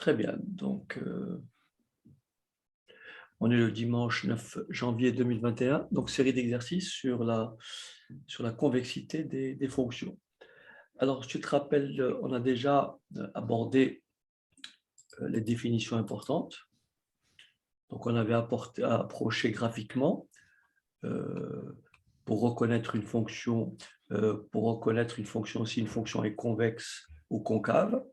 Très bien. Donc, on est le dimanche 9 janvier 2021. Donc, série d'exercices sur la convexité des fonctions. Alors, tu te rappelles, on a déjà abordé les définitions importantes. Donc, on avait approché graphiquement pour reconnaître une fonction, si une fonction est convexe ou concave.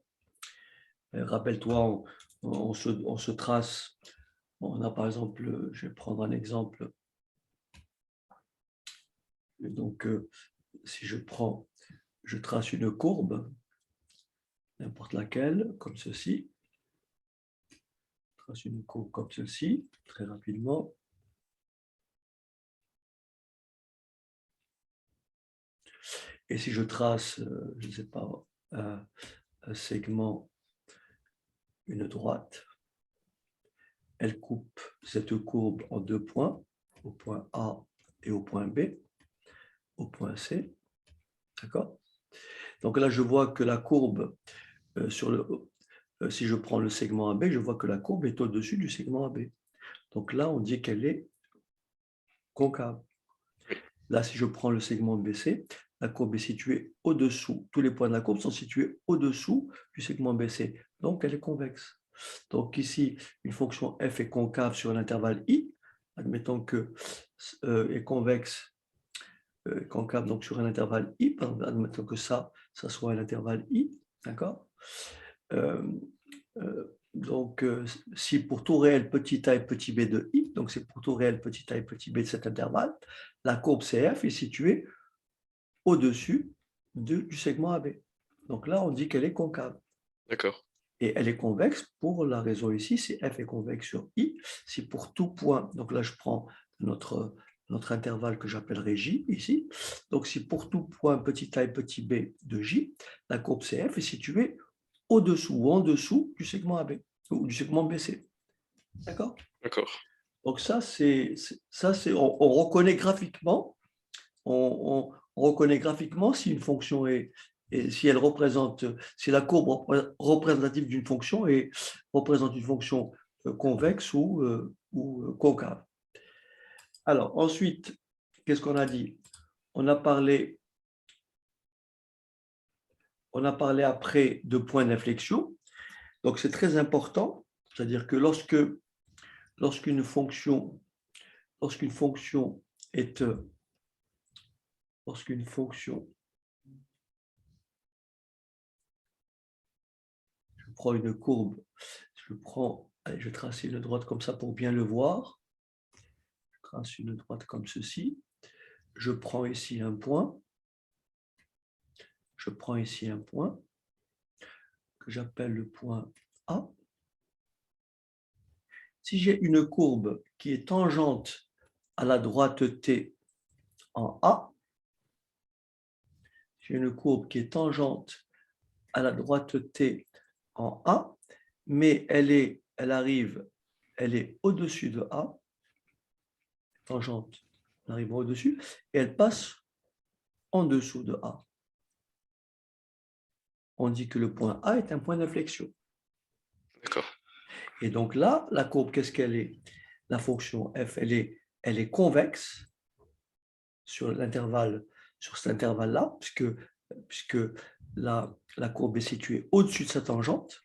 Rappelle-toi, on se trace. On a par exemple, je vais prendre un exemple. Donc, si je trace une courbe, n'importe laquelle, comme ceci. Je trace une courbe comme ceci, très rapidement. Et si je trace, je ne sais pas, un segment, une droite, elle coupe cette courbe en deux points, au point A et au point B, au point C. D'accord? Donc là, je vois que la courbe, si je prends le segment AB, je vois que la courbe est au-dessus du segment AB. Donc là, on dit qu'elle est concave. Là, si je prends le segment BC, la courbe est située au-dessous. Tous les points de la courbe sont situés au-dessous du segment BC. Donc, elle est convexe. Donc ici, une fonction f est concave sur l'intervalle i. Admettons que est convexe, concave donc sur un intervalle i. Admettons que ça soit un intervalle i. D'accord? Donc, si pour tout réel petit a et petit b de i, donc c'est pour tout réel petit a et petit b de cet intervalle, la courbe CF est située au-dessus du segment AB. Donc là, on dit qu'elle est concave. D'accord. Et elle est convexe pour la raison ici, si f est convexe sur i, si pour tout point, donc là je prends notre intervalle que j'appellerai j ici, donc si pour tout point petit a et petit b de j, la courbe CF est située au-dessous ou en dessous du segment AB ou du segment BC. D'accord? D'accord. Donc ça, on reconnaît graphiquement, on reconnaît graphiquement si une fonction si la courbe représentative d'une fonction représente une fonction convexe ou concave. Alors ensuite, qu'est-ce qu'on a dit? On a parlé après de points d'inflexion. Donc c'est très important, c'est-à-dire que lorsqu'une fonction est lorsqu'une fonction, je prends une courbe, je trace une droite comme ça pour bien le voir, je trace une droite comme ceci, je prends ici un point, que j'appelle le point A. Si j'ai une courbe qui est tangente à la droite T en A, j'ai une courbe qui est tangente à la droite T en A, mais elle est au-dessus de A, tangente, elle arrive au-dessus, et elle passe en dessous de A. On dit que le point A est un point d'inflexion. D'accord. Et donc là, la courbe, qu'est-ce qu'elle est? La fonction f, elle est convexe sur cet intervalle-là, puisque la courbe est située au-dessus de sa tangente,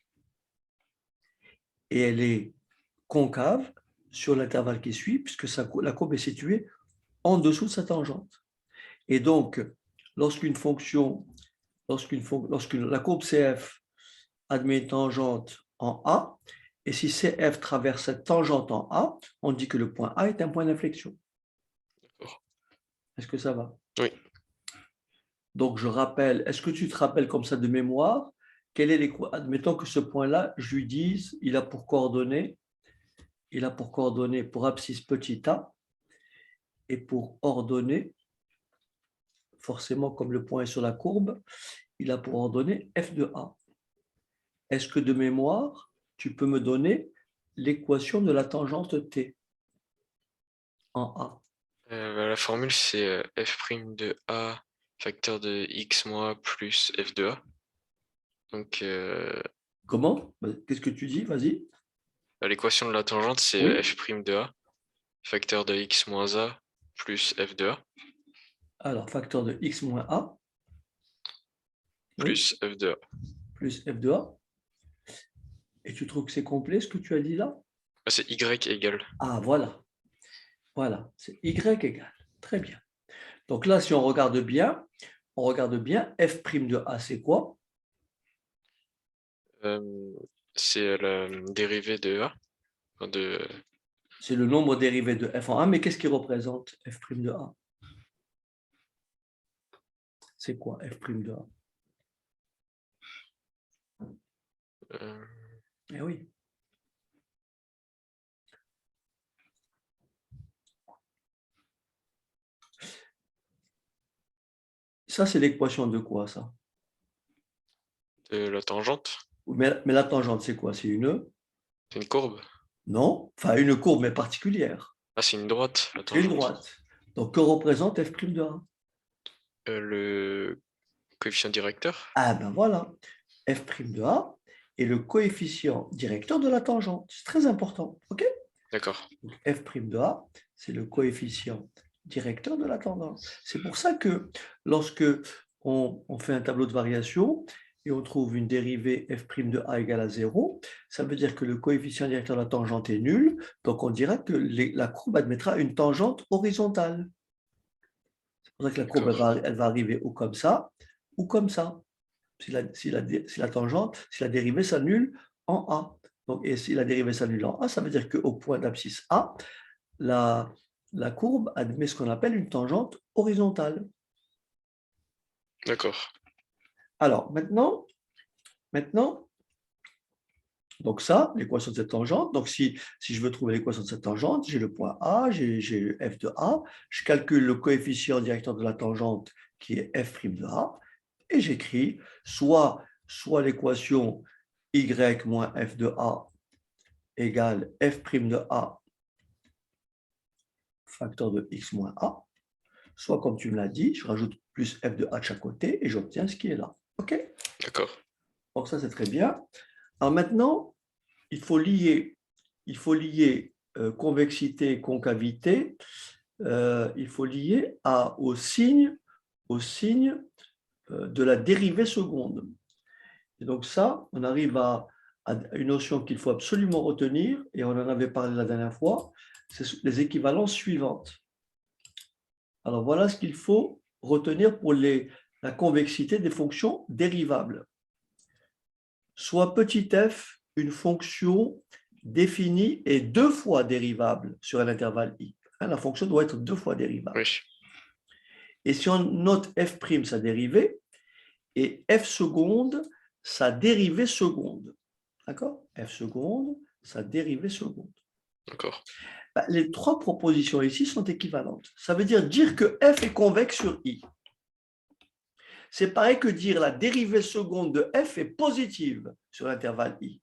et elle est concave sur l'intervalle qui suit, puisque la courbe est située en dessous de sa tangente. Et donc, lorsque la courbe CF admet une tangente en A, et si CF traverse cette tangente en A, on dit que le point A est un point d'inflexion. D'accord. Est-ce que ça va? Oui. Donc, je rappelle, est-ce que tu te rappelles comme ça de mémoire, admettons que ce point-là, je lui dise, il a pour coordonnées pour abscisse petit a, et pour ordonnée, forcément, comme le point est sur la courbe, il a pour ordonnée f de a. Est-ce que de mémoire, tu peux me donner l'équation de la tangente t en a? La formule, c'est f' de a facteur de x moins plus f de a. Donc, Comment? Qu'est-ce que tu dis? Vas-y. L'équation de la tangente, c'est Oui. f' de a, facteur de x moins a, plus f de a, Alors, facteur de x moins a, oui, plus f de a. plus f de a. Et tu trouves que c'est complet ce que tu as dit là? Ah, c'est y égale. Ah, voilà. Voilà, c'est y égale. Très bien. Donc là, si on regarde bien, f' de a, c'est quoi? C'est la dérivée de a. Enfin, C'est le nombre dérivé de f en a, mais qu'est-ce qui représente f' de a? C'est quoi f' de a? euh, Eh oui. Ça, c'est l'équation de quoi, ça? de la tangente. Mais la tangente, c'est quoi? C'est une? C'est une courbe. Non, enfin une courbe, mais particulière. Ah, c'est une droite, la C'est une tangente. droite. Donc, que représente f' de a? Le coefficient directeur. Ah ben voilà, f' de a est le coefficient directeur de la tangente. C'est très important, ok? D'accord. Donc, f' de a, c'est le coefficient directeur de la tangente. C'est pour ça que lorsque on fait un tableau de variation et on trouve une dérivée f' de a égale à 0, ça veut dire que le coefficient directeur de la tangente est nul, donc on dira que la courbe admettra une tangente horizontale. C'est pour ça que la courbe, D'accord. elle va arriver ou comme ça, ou comme ça. Si la tangente, si la dérivée s'annule en A. Donc, et si la dérivée s'annule en A, ça veut dire qu'au point d'abscisse A, la, la courbe admet ce qu'on appelle une tangente horizontale. D'accord. Alors, maintenant, donc ça, l'équation de cette tangente. Donc, si je veux trouver l'équation de cette tangente, j'ai le point A, j'ai f de A, je calcule le coefficient directeur de la tangente qui est f' de A, et j'écris soit l'équation y moins f de A égale f' de A facteur de x moins A, soit comme tu me l'as dit, je rajoute plus f de A de chaque côté et j'obtiens ce qui est là. OK? D'accord. Donc ça, c'est très bien. Alors maintenant, il faut lier, convexité et concavité, il faut lier au signe de la dérivée seconde. Et donc ça, on arrive à une notion qu'il faut absolument retenir, et on en avait parlé la dernière fois, c'est les équivalences suivantes. Alors voilà ce qu'il faut retenir pour la convexité des fonctions dérivables. Soit petit f, une fonction définie et deux fois dérivable sur un intervalle i. La fonction doit être deux fois dérivable. Oui. Et si on note f' sa dérivée, et f seconde sa dérivée seconde. D'accord? F seconde, sa dérivée seconde. D'accord. Les trois propositions ici sont équivalentes. Ça veut dire que f est convexe sur i. C'est pareil que dire la dérivée seconde de f est positive sur l'intervalle i.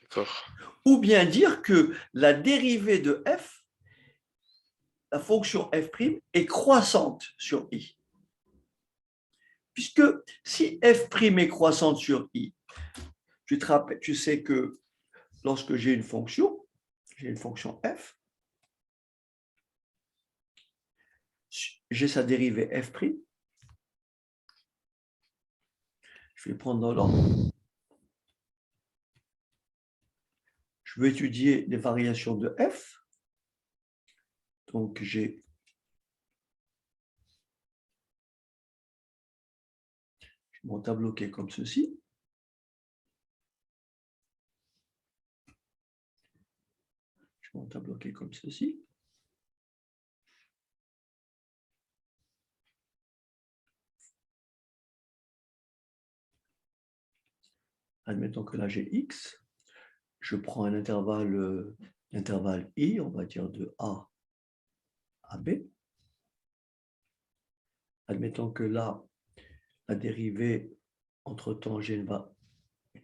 D'accord. Ou bien dire que la dérivée de f, la fonction f' est croissante sur i. Puisque si f' est croissante sur i, tu te rappelles, tu sais que lorsque j'ai une fonction f, j'ai sa dérivée f', je vais prendre dans l'ordre. Je veux étudier les variations de f, donc j'ai mon tableau qui est comme ceci. J'ai mon tableau qui est comme ceci. Admettons que là j'ai x. Je prends un intervalle i, on va dire de A à B. Admettons que là, la dérivée, entre-temps, j'ai une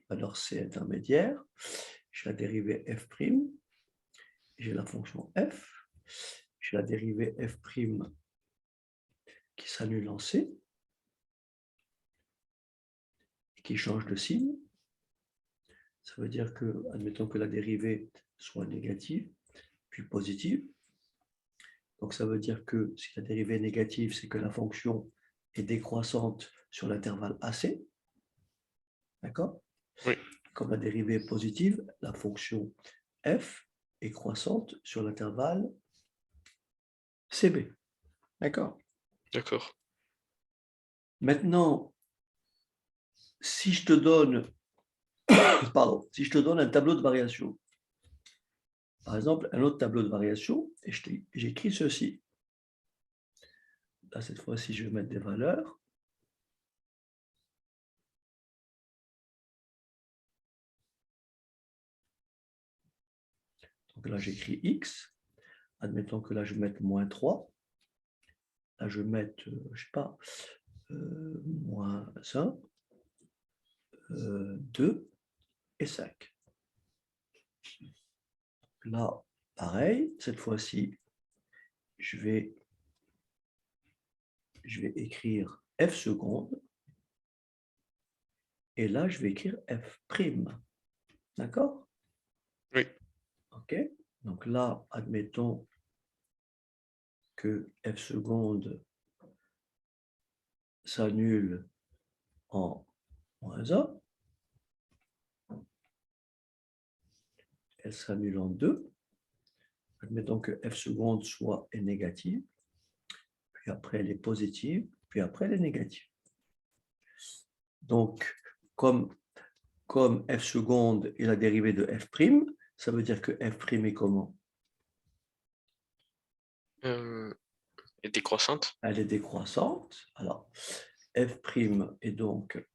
valeur c intermédiaire. J'ai la dérivée f', j'ai la fonction f, j'ai la dérivée f' qui s'annule en c. qui change de signe. Ça veut dire que, admettons que la dérivée soit négative, puis positive. Donc, ça veut dire que si la dérivée est négative, c'est que la fonction est décroissante sur l'intervalle AC. D'accord? Oui. Comme la dérivée est positive, la fonction f est croissante sur l'intervalle CB. D'accord? D'accord. Maintenant, si je te donne, si je te donne un tableau de variation, par exemple, un autre tableau de variation, et j'écris ceci. Là, cette fois-ci, je vais mettre des valeurs. Donc là, j'écris x. Admettons que là, je vais mettre moins 3. Là, je vais mettre, je ne sais pas, moins 1, 2 et 5. Là, pareil, cette fois-ci, je vais écrire f seconde. Et là, je vais écrire f prime. D'accord? Oui. OK. Donc là, admettons que f seconde s'annule en moins 1. Elle s'annule en 2. Admettons que f seconde soit est négative. Puis après, elle est positive. Puis après, elle est négative. Donc, comme f seconde est la dérivée de f prime, ça veut dire que f prime est comment? Et décroissante. Elle est décroissante. Alors, f prime est donc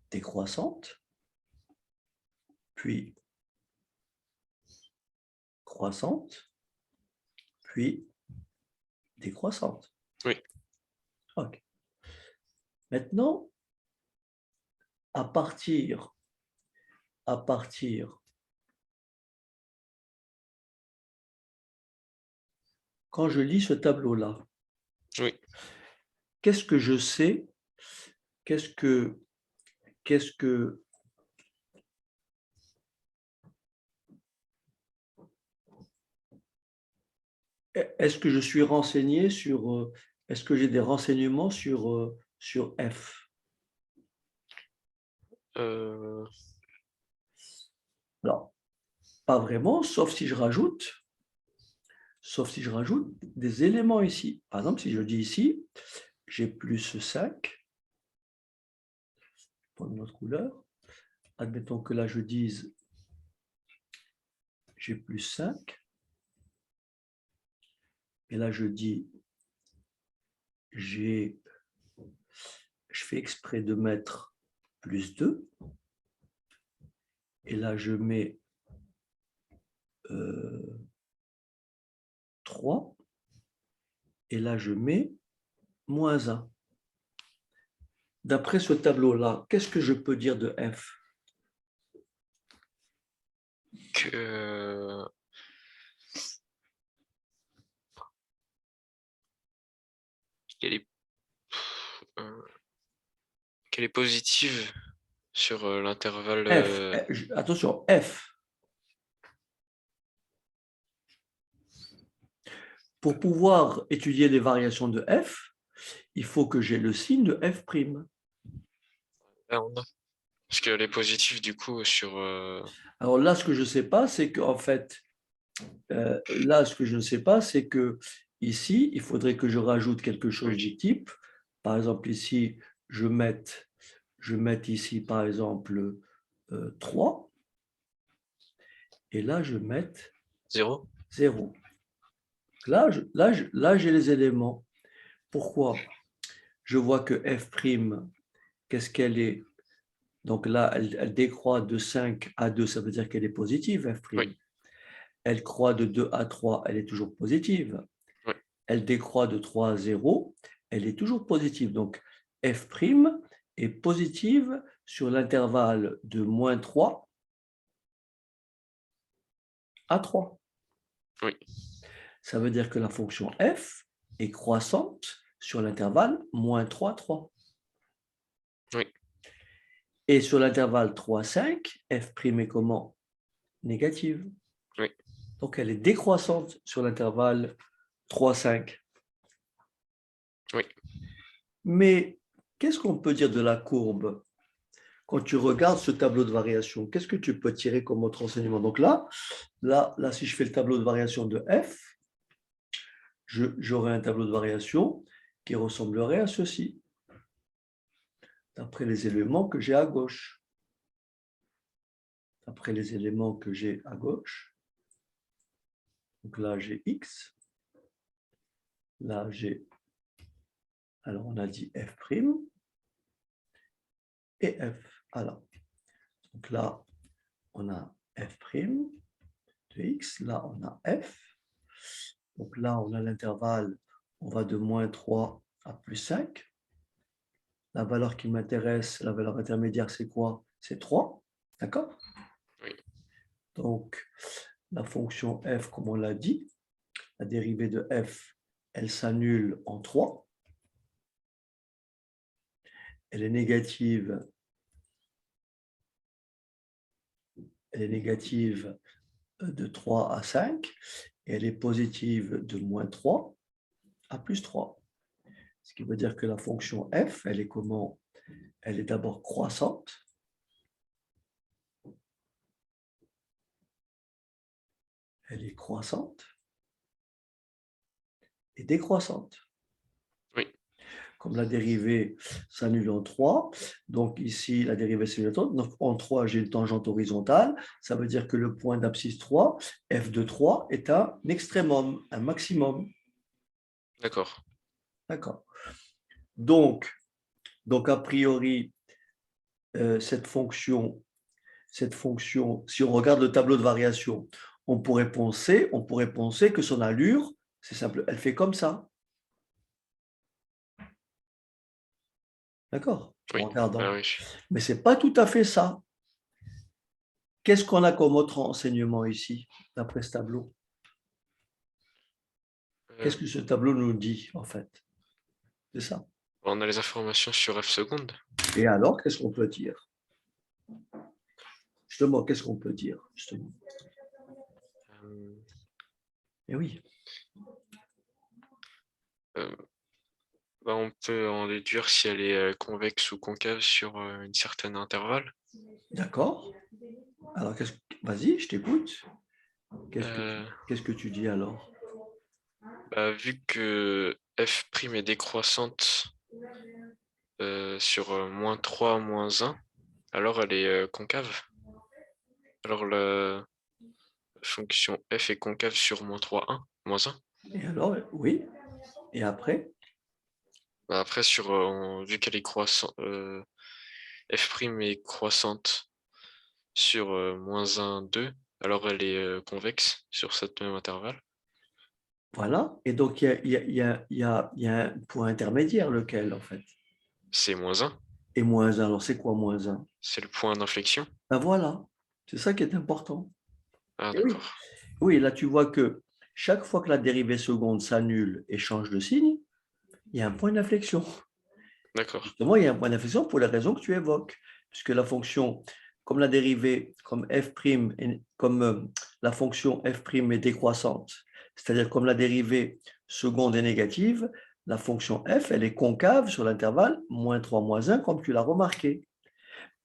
décroissante, puis croissante, puis décroissante. Oui. OK. Maintenant, à partir quand je lis ce tableau-là, Oui. qu'est-ce que je sais? Est-ce que je suis renseigné sur, est-ce que j'ai des renseignements sur F? Alors, pas vraiment, sauf si je rajoute des éléments ici. Par exemple, si je dis ici, j'ai plus 5, pour une autre couleur, admettons que là je dise j'ai plus 5, et là je dis je fais exprès de mettre plus 2, et là je mets 3, et là je mets moins 1. D'après ce tableau-là, qu'est-ce que je peux dire de F? Qu'elle est, qu'elle est positive sur l'intervalle. Attention, F. Pour pouvoir étudier les variations de F, il faut que j'ai le signe de F'. Parce qu'elle est positive du coup sur. Alors là, ce que je ne sais pas, c'est qu'en fait, ici, il faudrait que je rajoute quelque chose du type. Par exemple, ici, je mette ici, par exemple, 3. Et là, je mette 0. 0. Là, j'ai les éléments. Pourquoi? Je vois que f', qu'est-ce qu'elle est? Donc là, elle décroît de 5 à 2, ça veut dire qu'elle est positive, f'. Oui. Elle croît de 2 à 3, elle est toujours positive. Oui. Elle décroît de 3 à 0, elle est toujours positive. Donc, f' est positive sur l'intervalle de moins 3 à 3. Oui. Ça veut dire que la fonction f est croissante sur l'intervalle moins 3, 3. Oui. Et sur l'intervalle 3, 5, f' est comment? Négative. Oui. Donc, elle est décroissante sur l'intervalle 3, 5. Oui. Mais qu'est-ce qu'on peut dire de la courbe? Quand tu regardes ce tableau de variation, qu'est-ce que tu peux tirer comme autre enseignement? Donc là, si je fais le tableau de variation de f, j'aurai un tableau de variation qui ressemblerait à ceci, d'après les éléments que j'ai à gauche. D'après les éléments que j'ai à gauche. Donc là, j'ai x. Là, j'ai... Alors, on a dit f' et f. Alors, donc là, on a f' de x. Là, on a f. Donc là, on a l'intervalle, on va de moins 3 à plus 5. La valeur qui m'intéresse, la valeur intermédiaire, c'est quoi? C'est 3. D'accord? Oui. Donc, la fonction f, comme on l'a dit, la dérivée de f, elle s'annule en 3. Elle est négative. Elle est négative de 3 à 5 et elle est positive de moins 3 à plus 3. Ce qui veut dire que la fonction f, elle est comment? Elle est d'abord croissante. Elle est croissante et décroissante. Oui. Comme la dérivée s'annule en 3, donc ici, la dérivée s'annule en 3. Donc en 3, j'ai une tangente horizontale. Ça veut dire que le point d'abscisse 3, f de 3, est un extrémum, un maximum. D'accord. D'accord. Donc, a priori, cette fonction, si on regarde le tableau de variation, on pourrait penser que son allure, c'est simple, elle fait comme ça. D'accord? Oui. En regardant. Oui. Mais ce n'est pas tout à fait ça. Qu'est-ce qu'on a comme autre enseignement ici, d'après ce tableau? Qu'est-ce que ce tableau nous dit, en fait? C'est ça. On a les informations sur f seconde. Et alors, qu'est-ce qu'on peut dire? Justement, qu'est-ce qu'on peut dire, justement? Eh oui. On peut en déduire si elle est convexe ou concave sur une certaine intervalle. D'accord. Alors, vas-y, je t'écoute. Qu'est-ce que tu dis alors? Vu que f' est décroissante sur moins 3, moins 1, alors elle est concave. Alors la fonction f est concave sur moins 3, 1, moins 1. Et alors, oui. Et après? Après, vu qu'elle est croissante, f' est croissante sur moins 1, 2, alors elle est convexe sur cette même intervalle. Voilà. Et donc, il y a un point intermédiaire, lequel, en fait? C'est moins 1. Et moins 1. Alors, c'est quoi moins 1? C'est le point d'inflexion. Ben voilà. C'est ça qui est important. Ah, Et oui. d'accord. Oui, là, tu vois que chaque fois que la dérivée seconde s'annule et change de signe, il y a un point d'inflexion. D'accord. Justement, il y a un point d'inflexion pour les raisons que tu évoques, puisque la fonction, comme la dérivée, comme f', comme la fonction f' est décroissante, c'est-à-dire comme la dérivée seconde est négative, la fonction f, elle est concave sur l'intervalle moins 3, moins 1, comme tu l'as remarqué.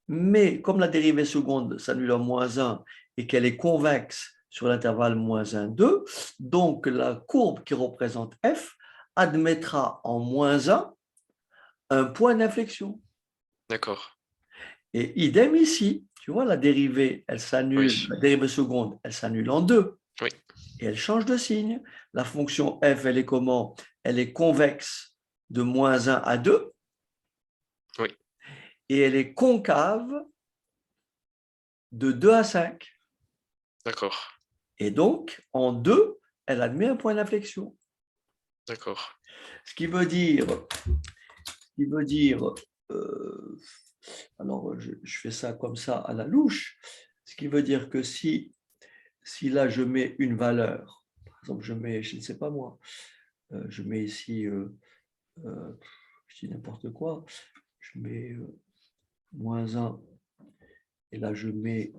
Mais comme la dérivée seconde s'annule en moins 1 et qu'elle est convexe sur l'intervalle moins 1, 2, donc la courbe qui représente f admettra en moins 1 un point d'inflexion. D'accord. Et idem ici, tu vois, la dérivée, elle s'annule, Oui. la dérivée seconde, elle s'annule en 2 Oui. et elle change de signe. La fonction f, elle est comment? Elle est convexe de moins 1 à 2 Oui. et elle est concave de 2 à 5. D'accord. Et donc, en 2, elle admet un point d'inflexion. D'accord. Ce qui veut dire, euh, alors je fais ça comme ça à la louche, ce qui veut dire que si là je mets une valeur, par exemple je mets, je ne sais pas moi, je mets ici, je dis n'importe quoi, je mets moins 1, et là je mets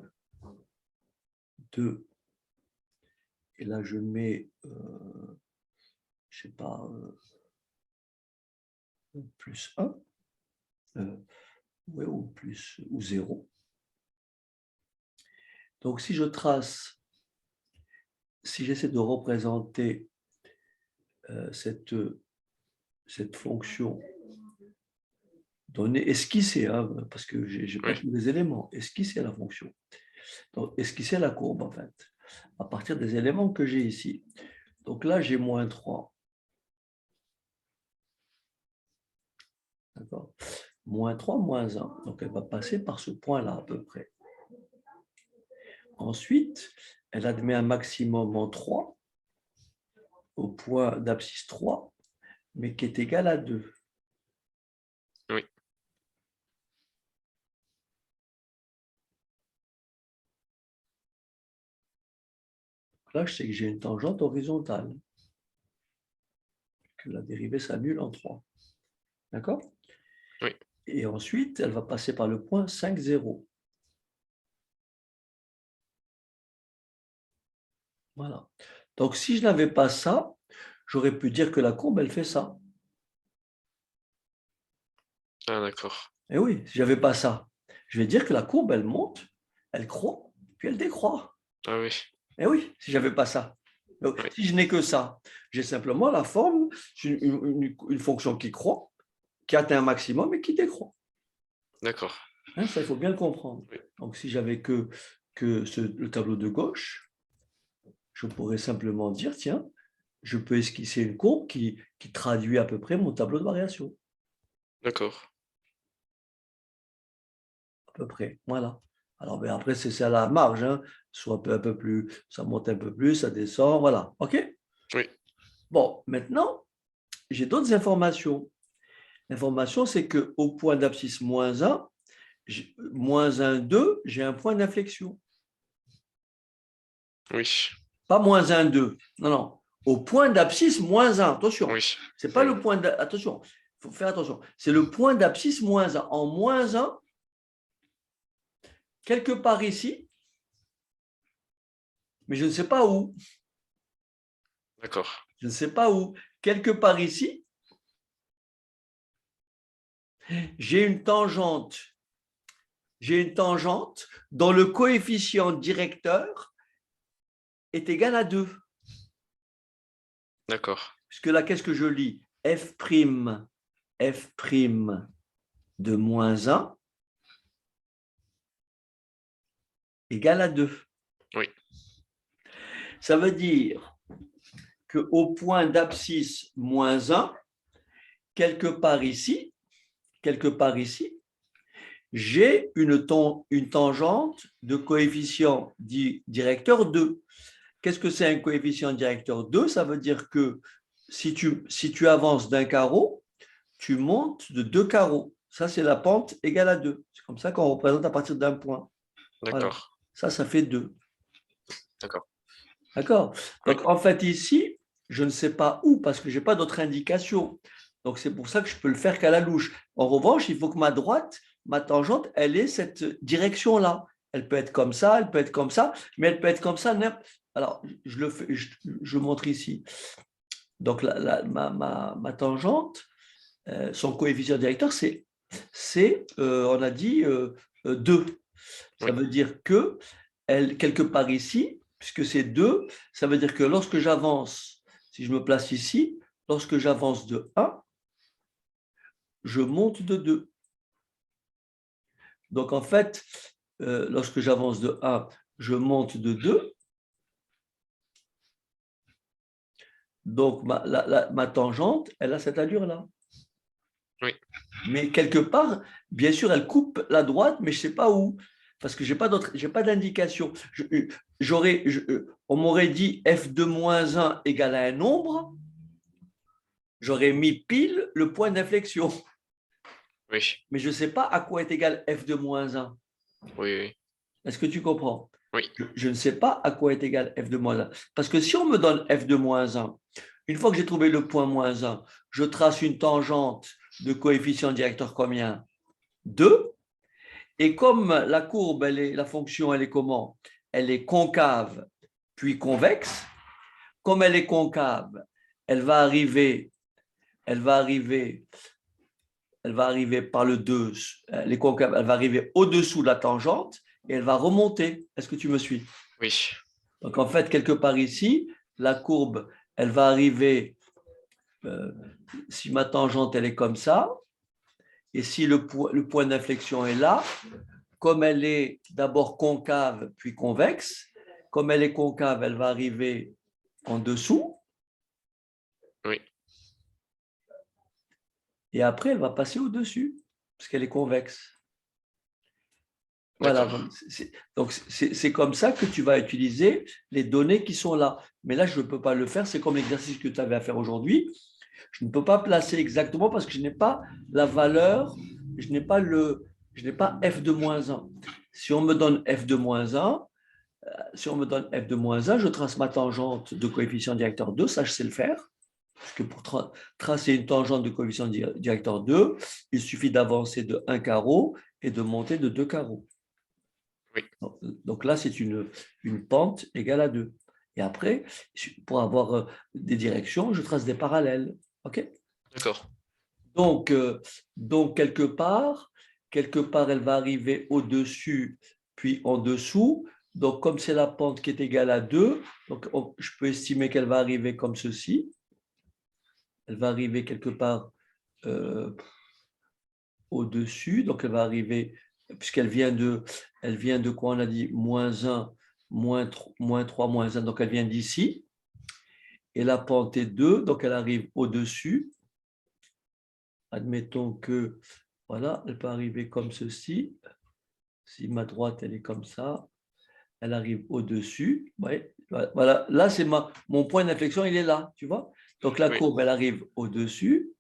2, et là je mets, je sais pas, plus 1, ouais, ou plus, ou 0. Donc si je trace, si j'essaie de représenter cette fonction donnée, esquissée, hein, parce que je n'ai pas Oui. tous les éléments, esquisser la fonction. Donc, esquisser la courbe, en fait, à partir des éléments que j'ai ici. Donc là, j'ai moins 3. D'accord? Moins 3, moins 1. Donc, elle va passer par ce point-là, à peu près. Ensuite, elle admet un maximum en 3, au point d'abscisse 3, mais qui est égal à 2. Oui. Là, je sais que j'ai une tangente horizontale, que la dérivée s'annule en 3. D'accord? Oui. Et ensuite, elle va passer par le point 5, 0. Voilà. Donc, si je n'avais pas ça, j'aurais pu dire que la courbe, elle fait ça. Ah, d'accord. Et oui, si je n'avais pas ça, je vais dire que la courbe, elle monte, elle croît, puis elle décroît. Ah oui. Et oui, si je n'avais pas ça. Donc, Oui. si je n'ai que ça, j'ai simplement la forme, une fonction qui croît, qui atteint un maximum et qui décroît. D'accord. Hein, ça, il faut bien le comprendre. Oui. Donc, si j'avais que le tableau de gauche, je pourrais simplement dire, tiens, je peux esquisser une courbe qui traduit à peu près mon tableau de variation. D'accord. À peu près, voilà. Alors, ben après, c'est à la marge, hein. Soit un peu plus, ça monte un peu plus, ça descend, voilà. OK? Oui. Bon, maintenant, j'ai d'autres informations. L'information, c'est qu'au point d'abscisse moins 1, moins 1, 2, j'ai un point d'inflexion. Oui. Pas moins 1, 2. Non, non. Au point d'abscisse moins 1. Attention. Oui. C'est pas Oui. le point attention. Il faut faire attention. C'est le point d'abscisse moins 1. En moins 1, quelque part ici, mais je ne sais pas où. D'accord. Je ne sais pas où. Quelque part ici, j'ai une tangente. J'ai une tangente dont le coefficient directeur est égal à 2. D'accord. Puisque là, qu'est-ce que je lis? F' de moins 1 égale à 2. Oui. Ça veut dire qu'au point d'abscisse moins 1, quelque part ici, j'ai une tangente de coefficient directeur 2. Qu'est-ce que c'est un coefficient directeur 2? Ça veut dire que si tu avances d'un carreau, tu montes de 2 carreaux. Ça, c'est la pente égale à 2. C'est comme ça qu'on représente à partir d'un point. Voilà. D'accord. Ça fait 2. D'accord. D'accord? Oui. Donc, en fait, ici, je ne sais pas où parce que je n'ai pas d'autre indication. Donc, c'est pour ça que je peux le faire qu'à la louche. En revanche, il faut que ma droite, ma tangente, elle ait cette direction-là. Elle peut être comme ça, elle peut être comme ça, mais elle peut être comme ça. Alors, je montre ici. Donc, ma tangente, son coefficient directeur, c'est on a dit, 2. Ça Oui. veut dire que, quelque part ici, puisque c'est 2, ça veut dire que lorsque j'avance, si je me place ici, lorsque j'avance de 1, je monte de 2. Donc, en fait, lorsque j'avance de 1, je monte de 2. Donc, ma tangente, elle a cette allure-là. Oui. Mais quelque part, bien sûr, elle coupe la droite, mais je ne sais pas où. Parce que je n'ai pas d'indication. On m'aurait dit f de moins 1 égale à un nombre, j'aurais mis pile le point d'inflexion. Oui. Mais je ne sais pas à quoi est égal f de moins 1. Oui. Oui. Est-ce que tu comprends? Oui. Je ne sais pas à quoi est égal f de moins 1. Parce que si on me donne f de moins 1, une fois que j'ai trouvé le point moins 1, je trace une tangente de coefficient directeur combien? 2. Et comme la courbe, la fonction, elle est comment? Elle est concave, puis convexe. Comme elle est concave, elle va arriver, elle va arriver, elle va arriver par le 2, elle est concave, elle va arriver au-dessous de la tangente et elle va remonter. Est-ce que tu me suis? Oui. Donc en fait, quelque part ici, la courbe, elle va arriver, si ma tangente, elle est comme ça, et si le point d'inflexion est là, comme elle est d'abord concave puis convexe, comme elle est concave, elle va arriver en dessous Oui. et après elle va passer au-dessus parce qu'elle est convexe. Voilà, D'accord. donc c'est comme ça que tu vas utiliser les données qui sont là. Mais là, je ne peux pas le faire, c'est comme l'exercice que tu avais à faire aujourd'hui. Je ne peux pas placer exactement parce que je n'ai pas la valeur, je n'ai pas f de moins 1. Si on me donne f de moins 1, si on me donne f de moins 1, je trace ma tangente de coefficient directeur 2, ça je sais le faire. Parce que pour tracer une tangente de coefficient directeur 2, il suffit d'avancer de 1 carreau et de monter de 2 carreaux. Oui. Donc là, c'est une pente égale à 2. Et après, pour avoir des directions, je trace des parallèles. OK? D'accord. Donc, quelque part, elle va arriver au-dessus, puis en dessous. Donc, comme c'est la pente qui est égale à 2, donc je peux estimer qu'elle va arriver comme ceci. Elle va arriver quelque part au-dessus. Donc, elle va arriver, puisqu'elle elle vient de quoi on a dit? Moins 1, moins 3, moins 1. Donc, elle vient d'ici. Et la pente est 2, donc elle arrive au-dessus. Admettons que, voilà, elle peut arriver comme ceci. Si ma droite, elle est comme ça, elle arrive au-dessus. Ouais, voilà, là, c'est mon point d'inflexion, il est là, tu vois. Donc la Oui. courbe, elle arrive au-dessus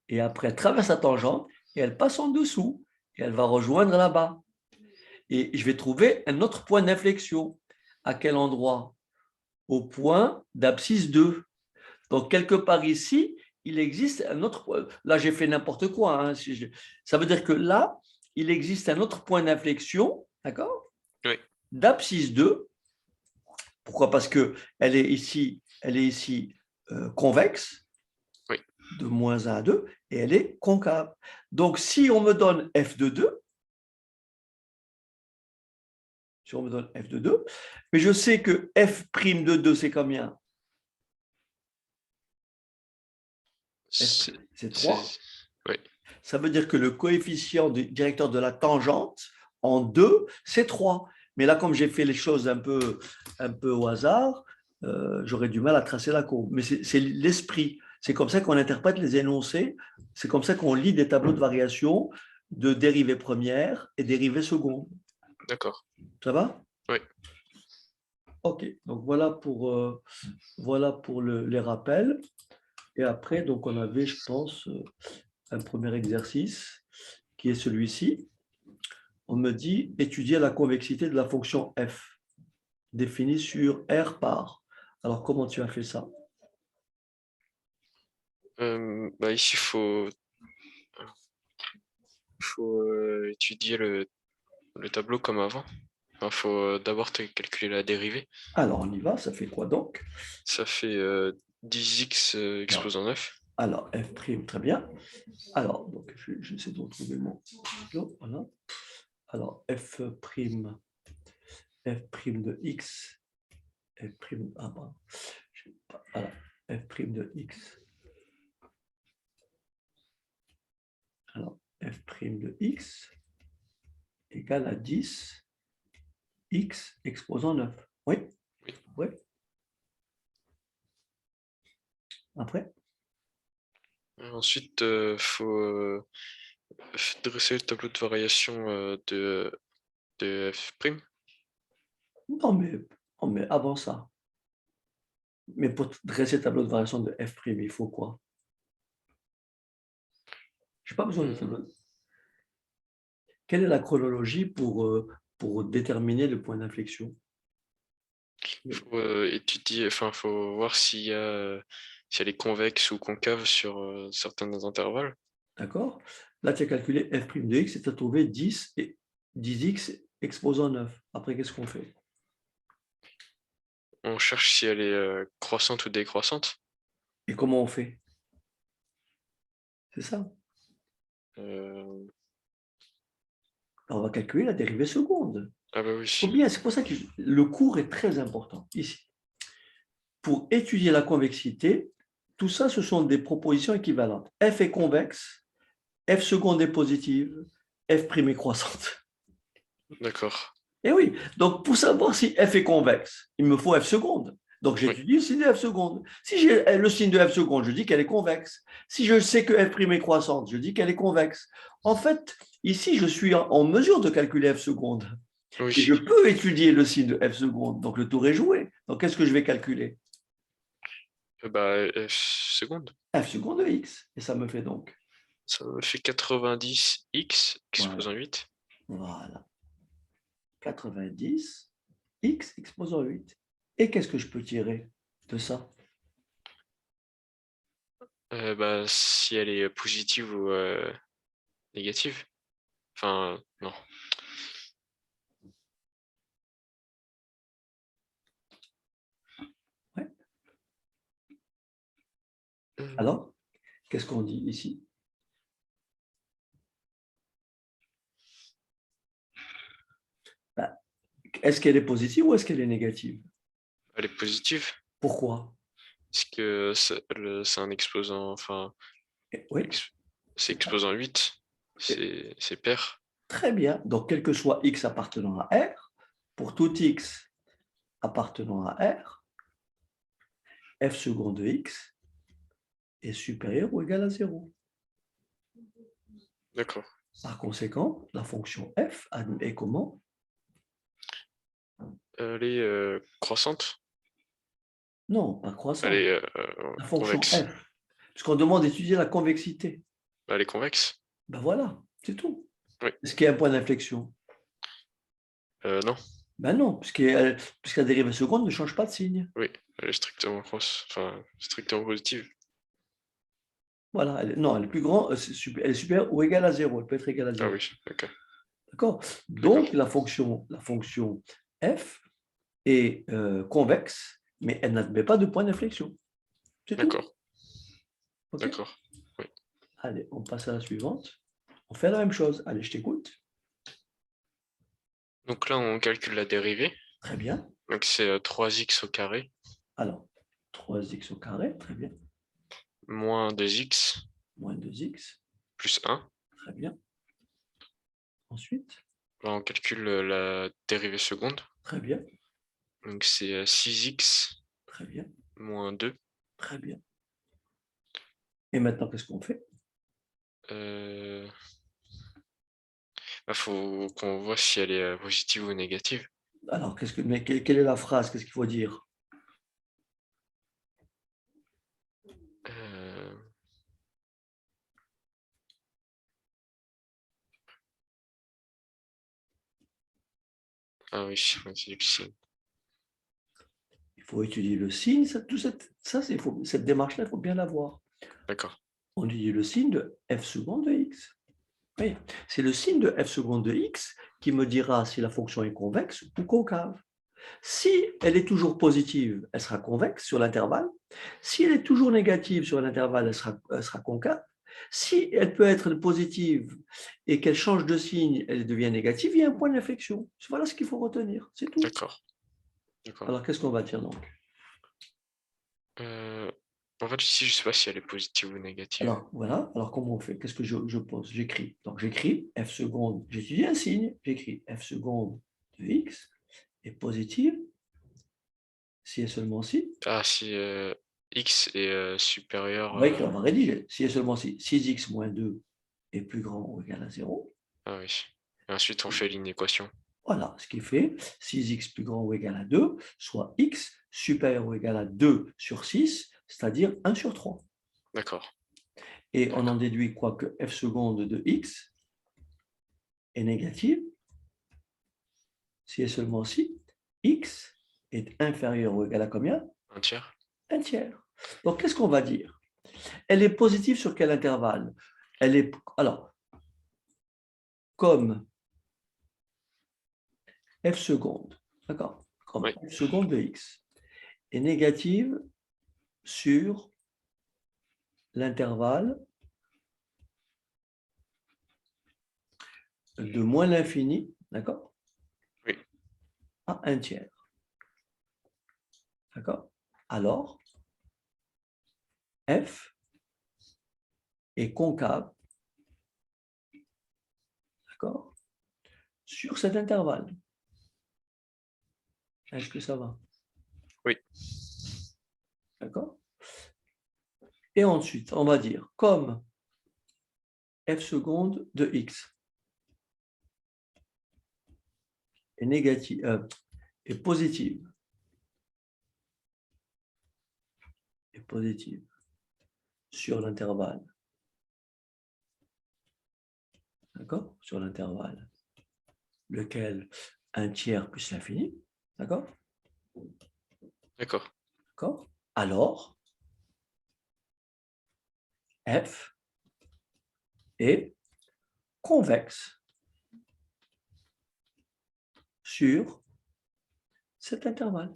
et après, elle traverse la tangente et elle passe en dessous et elle va rejoindre là-bas. Et je vais trouver un autre point d'inflexion. À quel endroit? Au point d'abscisse 2. Donc, quelque part ici, il existe un autre point. Là, j'ai fait n'importe quoi. Hein. Ça veut dire que là, il existe un autre point d'inflexion, d'accord, Oui. d'abscisse 2. Pourquoi? Parce qu'elle elle est ici convexe, Oui. de moins 1 à 2, et elle est concave. Donc, si on me donne f de 2, si on me donne f de 2, mais je sais que f' de 2, c'est combien? C'est 3. Oui. Ça veut dire que le coefficient directeur de la tangente en 2, c'est 3. Mais là, comme j'ai fait les choses un peu au hasard, j'aurais du mal à tracer la courbe. Mais c'est l'esprit. C'est comme ça qu'on interprète les énoncés. C'est comme ça qu'on lit des tableaux de variation de dérivées premières et dérivées secondes. D'accord. Ça va? Oui. OK. Donc, voilà pour les rappels. Et après, donc, on avait, je pense, un premier exercice qui est celui-ci. On me dit étudier la convexité de la fonction f définie sur R par. Alors, comment tu as fait ça? Bah ici, faut étudier le tableau comme avant. Il faut d'abord calculer la dérivée. Alors, on y va, ça fait quoi donc? Ça fait 10x Alors, exposant 9. alors, f', très bien. Alors, donc, j'essaie de retrouver mon tableau. Voilà. Alors, f' de x, f', ah, bon, je sais pas, voilà, f' de x. Alors, f' de x égale à 10 x exposant 9. Oui, Oui. oui. Après? Ensuite, faut dresser le tableau de variation de f'. Non, mais avant ça. Mais pour dresser le tableau de variation de f', il faut quoi? Je n'ai pas besoin de tableau. Quelle est la chronologie pour déterminer le point d'inflexion? Faut étudier, enfin, faut voir si elle est convexe ou concave sur certains intervalles. D'accord? Là, tu as calculé f' de x et tu as trouvé 10 et 10x exposant 9. Après, qu'est-ce qu'on fait? On cherche si elle est croissante ou décroissante. Et comment on fait? C'est ça. Euh, On va calculer la dérivée seconde. Ah bah oui. C'est pour ça que le cours est très important ici. Pour étudier la convexité, tout ça, ce sont des propositions équivalentes. F est convexe, F seconde est positive, F' est croissante. D'accord. Et oui, donc pour savoir si F est convexe, il me faut F seconde. Donc Oui. j'étudie le signe de F seconde. Si j'ai le signe de F seconde, je dis qu'elle est convexe. Si je sais que F' est croissante, je dis qu'elle est convexe. En fait, ici, je suis en mesure de calculer F seconde. Et Oui. je peux étudier le signe de F seconde. Donc le tour est joué. Donc qu'est-ce que je vais calculer? Bah F seconde. F seconde de X. Et ça me fait donc. Ça me fait 90x exposant Voilà. 8. Voilà. 90, X exposant 8. Et qu'est-ce que je peux tirer de ça? Bah si elle est positive ou négative. Enfin, non. Ouais. Euh, Alors, qu'est-ce qu'on dit ici? Ben, est-ce qu'elle est positive ou est-ce qu'elle est négative? Elle est positive. Pourquoi? Parce que c'est un exposant, enfin, Oui, c'est exposant 8. C'est pair. très bien. Donc, quel que soit X appartenant à R, pour tout X appartenant à R, F seconde de X est supérieur ou égal à 0. D'accord. Par conséquent, la fonction F est comment? Elle est croissante. Non, pas Elle croissante. est La fonction convexe. F. Puisqu'on demande d'étudier la convexité. Elle est convexe. Ben voilà, c'est tout. Oui. Est-ce qu'il y a un point d'inflexion? Non. Ben non, puisque la dérivée seconde ne change pas de signe. Oui. Elle est strictement enfin, strictement positive. Voilà, non, elle est plus grande, elle est supérieure ou égale à 0. Elle peut être égale à Ah 0. oui. Ok. D'accord? D'accord. Donc, la fonction f est convexe, mais elle n'admet pas de point d'inflexion. C'est tout. D'accord. OK? D'accord. Oui. Allez, on passe à la suivante. On fait la même chose. Allez, je t'écoute. Donc là, on calcule la dérivée. Très bien. Donc c'est 3x au carré Alors, 3x au carré, très bien. moins 2x Moins 2x, plus 1. très bien. Ensuite, Là, on calcule la dérivée seconde. très bien, Donc c'est 6x très bien, moins 2. très bien. Et maintenant, qu'est-ce qu'on fait? Bah, faut qu'on voit si elle est positive ou négative. Alors, mais quelle est la phrase? Qu'est-ce qu'il faut dire? Euh, Ah oui, c'est du signe. Il faut étudier le signe. Cette démarche-là, il faut bien la voir. D'accord. On étudie le signe de f seconde de x. Oui, c'est le signe de f seconde de x qui me dira si la fonction est convexe ou concave. Si elle est toujours positive, elle sera convexe sur l'intervalle. Si elle est toujours négative sur l'intervalle, elle sera concave. Si elle peut être positive et qu'elle change de signe, elle devient négative, il y a un point d'inflexion. Voilà ce qu'il faut retenir, c'est tout. D'accord. D'accord. Alors, qu'est-ce qu'on va dire donc? En fait, ici, je ne sais pas si elle est positive ou négative. Alors, voilà. Alors, comment on fait? Qu'est-ce que je pose? J'écris. Donc, j'écris f seconde. J'étudie un signe. J'écris f seconde de x est positive si et seulement si. Ah, si x est supérieur. On va rédiger. Si et seulement si 6x moins 2 est plus grand ou égal à 0. Ah oui. Et ensuite, on fait l'inéquation. Voilà, ce qui fait 6x plus grand ou égal à 2, soit x supérieur ou égal à 2 sur 6, c'est-à-dire 1 sur 3. D'accord. Et on en déduit quoi que f seconde de x est négative si et seulement si x est inférieur ou égal à combien? Un tiers. Un tiers. Donc, qu'est-ce qu'on va dire? Elle est positive sur quel intervalle? Alors, comme f seconde, d'accord, comme Oui. f seconde de x est négative sur l'intervalle de moins l'infini, d'accord, Oui. à 1/3. D'accord? Alors, f est concave, d'accord, sur cet intervalle. Est-ce que ça va? Oui. D'accord? Et ensuite, on va dire comme f seconde de x est négative, est positive, sur l'intervalle, d'accord? Sur l'intervalle, lequel 1/3 plus l'infini, d'accord? D'accord. D'accord? Alors, f est convexe sur cet intervalle.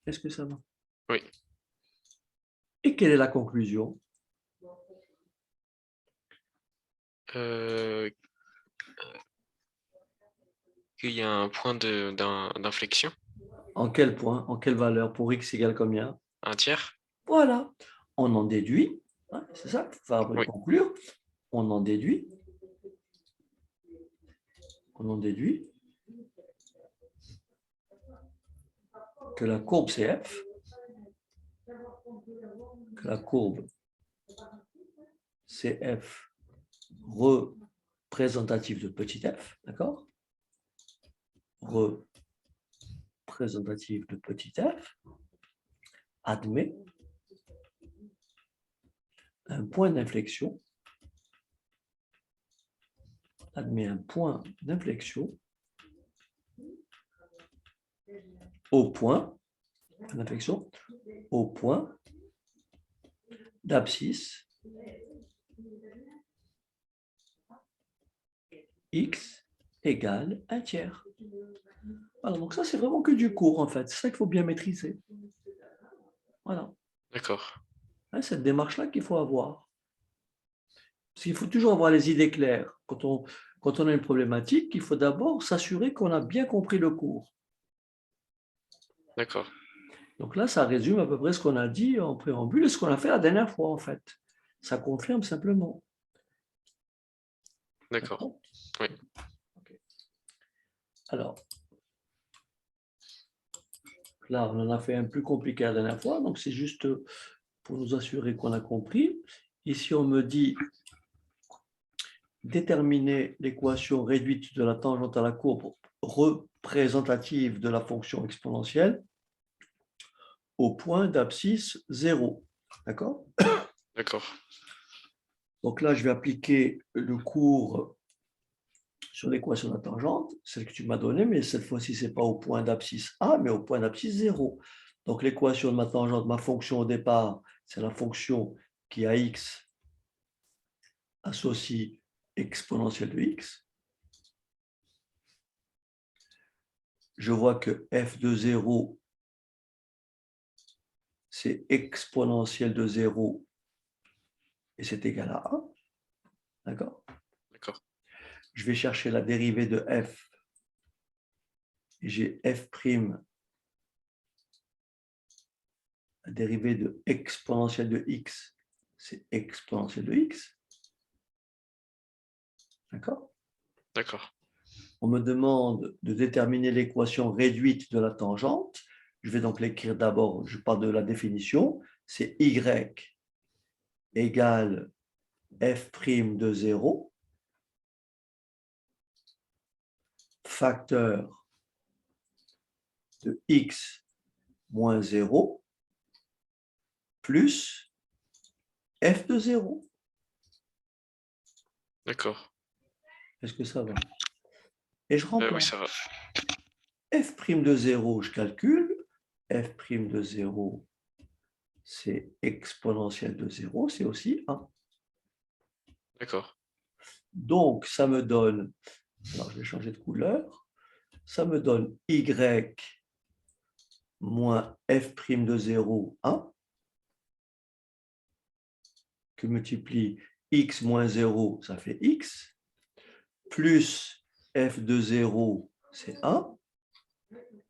Est-ce que ça va? Oui. Et quelle est la conclusion? Qu'il y a un point d'inflexion, En quel point? En quelle valeur? Pour x égale combien? 1/3. Voilà. On en déduit, hein, c'est ça qu'il faut Oui. conclure. On en déduit que la courbe c'est f, que la courbe c'est f représentative de petit f, d'accord? Représentative de petit f admet un point d'inflexion, au point d'abscisse x égale 1/3. Voilà, donc ça c'est vraiment que du cours en fait, c'est ça qu'il faut bien maîtriser. Voilà. D'accord. C'est cette démarche-là qu'il faut avoir. Parce qu'il faut toujours avoir les idées claires. Quand on a une problématique, il faut d'abord s'assurer qu'on a bien compris le cours. D'accord. Donc là, ça résume à peu près ce qu'on a dit en préambule et ce qu'on a fait la dernière fois, en fait. Ça confirme simplement. D'accord. Oui. Okay. Alors, là, on en a fait un plus compliqué la dernière fois, donc c'est juste pour nous assurer qu'on a compris. Ici, on me dit déterminer l'équation réduite de la tangente à la courbe représentative de la fonction exponentielle au point d'abscisse 0. D'accord? D'accord. Donc là, je vais appliquer le cours sur l'équation de la tangente, celle que tu m'as donnée, mais cette fois-ci, ce n'est pas au point d'abscisse A, mais au point d'abscisse 0. Donc l'équation de ma tangente, ma fonction au départ, c'est la fonction qui à x associe exponentielle de x. Je vois que f de 0, c'est exponentielle de 0 et c'est égal à 1. D'accord? D'accord. Je vais chercher la dérivée de f. Et j'ai f', la dérivée de exponentielle de x, c'est exponentielle de x. D'accord? D'accord. On me demande de déterminer l'équation réduite de la tangente. Je vais donc l'écrire d'abord, je pars de la définition. C'est y égale f' de 0, facteur de x moins 0, plus f de 0. D'accord. Est-ce que ça va? Et je Oui, remplace. ça va. f' de 0, je calcule. f' de 0, c'est exponentielle de 0, c'est aussi 1. D'accord. Donc, ça me donne, alors je vais changer de couleur, ça me donne y moins f' de 0, 1, que multiplie x moins 0, ça fait x, plus f de 0, c'est 1,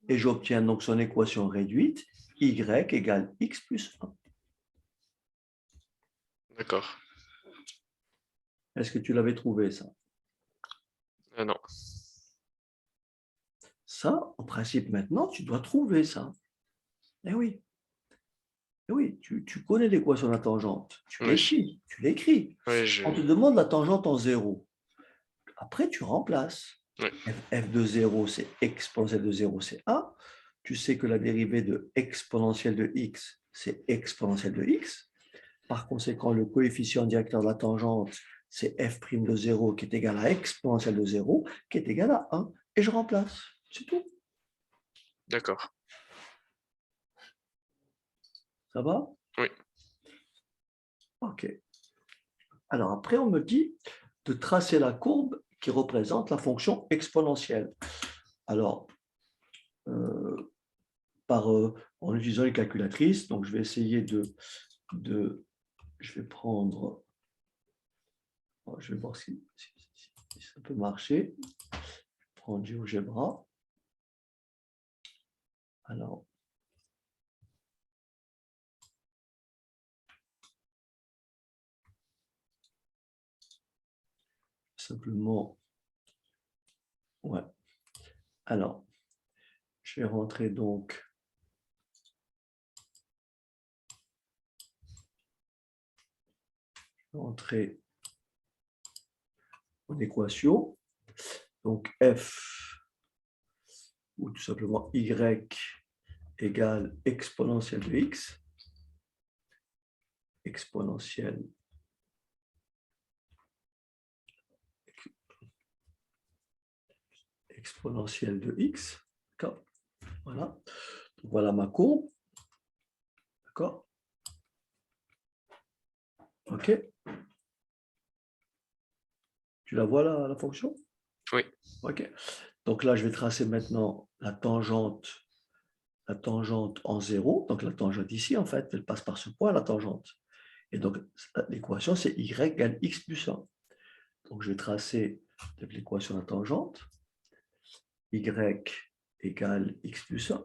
et j'obtiens donc son équation réduite, y égale x plus 1. D'accord. Est-ce que tu l'avais trouvé, ça? Non. Ça, en principe, maintenant, tu dois trouver ça. Eh oui. Eh oui, tu connais l'équation de la tangente. Tu Oui. l'écris. Tu l'écris. Oui, On te demande la tangente en 0. Après, tu remplaces. Oui. F de 0, c'est exponentielle de 0, c'est 1. Tu sais que la dérivée de exponentielle de x, c'est exponentielle de x. Par conséquent, le coefficient directeur de la tangente, c'est f' de 0 qui est égal à exponentielle de 0 qui est égal à 1. Et je remplace. C'est tout. D'accord. Ça va? Oui. OK. Alors après, on me dit de tracer la courbe qui représente la fonction exponentielle. Alors, en utilisant une calculatrice, donc je vais essayer je vais prendre, je vais voir si ça peut marcher. Je vais prendre GeoGebra. Alors, simplement, ouais. Alors, je vais rentrer donc en équation. Donc, f, ou tout simplement y égale exponentielle de x, exponentielle de x. D'accord. Voilà. Donc, voilà ma courbe. D'accord. OK. Tu la vois là, la fonction? Oui. OK. Donc là, je vais tracer maintenant la tangente en 0. Donc la tangente ici, en fait, elle passe par ce point, la tangente. Et donc, l'équation, c'est y égale x plus 1. Donc, je vais tracer l'équation de la tangente. Y égale x plus 1.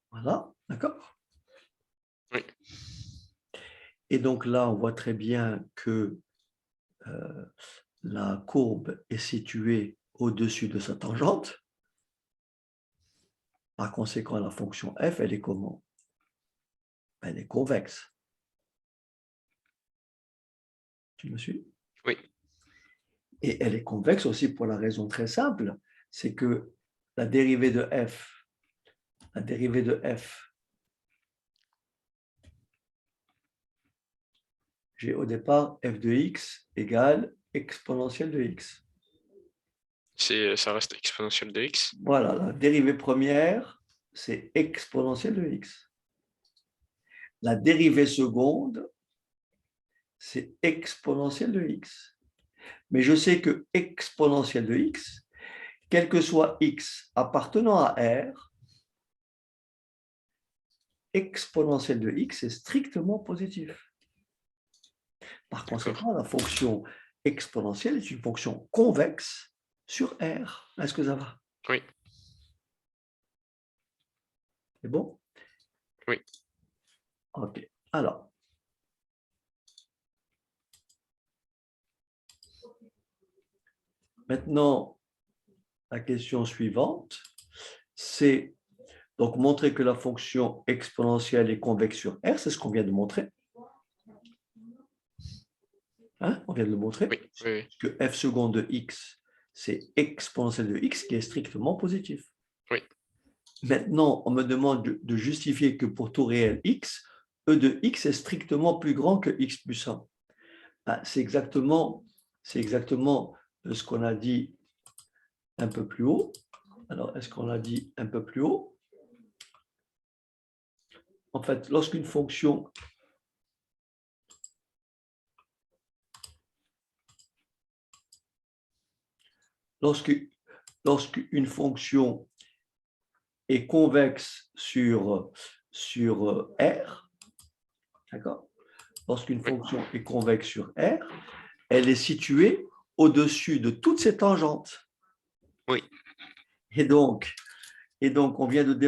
Voilà, d'accord? Oui. Et donc là, on voit très bien que la courbe est située au-dessus de sa tangente. Par conséquent, la fonction f, elle est comment? Elle est convexe. Tu me suis? Oui. Et elle est convexe aussi pour la raison très simple, c'est que la dérivée de f, j'ai au départ f de x égale exponentielle de x. Ça reste exponentielle de x. Voilà, la dérivée première, c'est exponentielle de x. La dérivée seconde, c'est exponentielle de x. Mais je sais que exponentielle de x, quel que soit x appartenant à R, exponentielle de x est strictement positif. Par conséquent, la fonction exponentielle est une fonction convexe sur R. Est-ce que ça va? Oui. C'est bon? Oui. OK. Alors, maintenant, la question suivante, c'est donc montrer que la fonction exponentielle est convexe sur R. C'est ce qu'on vient de montrer. Hein? On vient de le montrer. Oui. Oui. Que f seconde de x, c'est exponentielle de x qui est strictement positif. Oui. Maintenant, on me demande de justifier que pour tout réel x, e de x est strictement plus grand que x plus 1. C'est exactement ce qu'on a dit un peu plus haut. Alors, est-ce qu'on l'a dit un peu plus haut? en fait, lorsqu'une fonction lorsqu'une fonction est convexe sur R, d'accord? Lorsqu'une Oui, fonction est convexe sur R, elle est située au-dessus de toutes ses tangentes. oui, Et donc, on vient de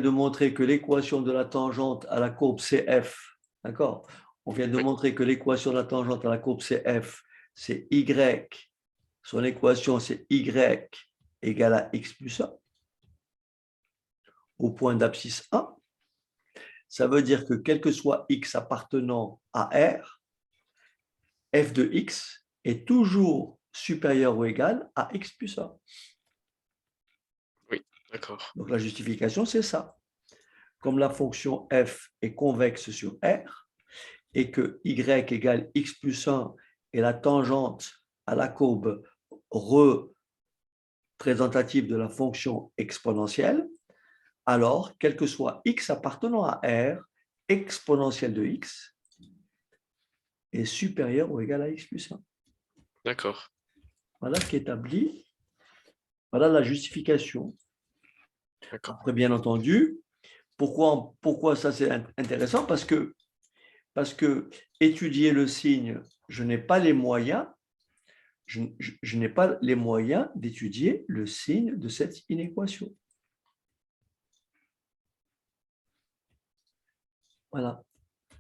montrer que l'équation de la tangente à la courbe CF, d'accord? On vient de oui, montrer que l'équation de la tangente à la courbe CF, c'est Y, son équation, c'est Y égale à X plus 1, au point d'abscisse 1. Ça veut dire que quel que soit X appartenant à R, f de X est toujours supérieur ou égal à X plus 1. oui, d'accord. Donc la justification, c'est ça. Comme la fonction f est convexe sur R et que y égale x plus 1 est la tangente à la courbe représentative de la fonction exponentielle, alors, quel que soit x appartenant à R, exponentielle de x est supérieur ou égal à x plus 1. D'accord. Voilà ce qui est établi. Voilà la justification. D'accord. Après, bien entendu, pourquoi ça c'est intéressant? Parce que étudier le signe, je n'ai pas les moyens, je n'ai pas les moyens d'étudier le signe de cette inéquation. Voilà.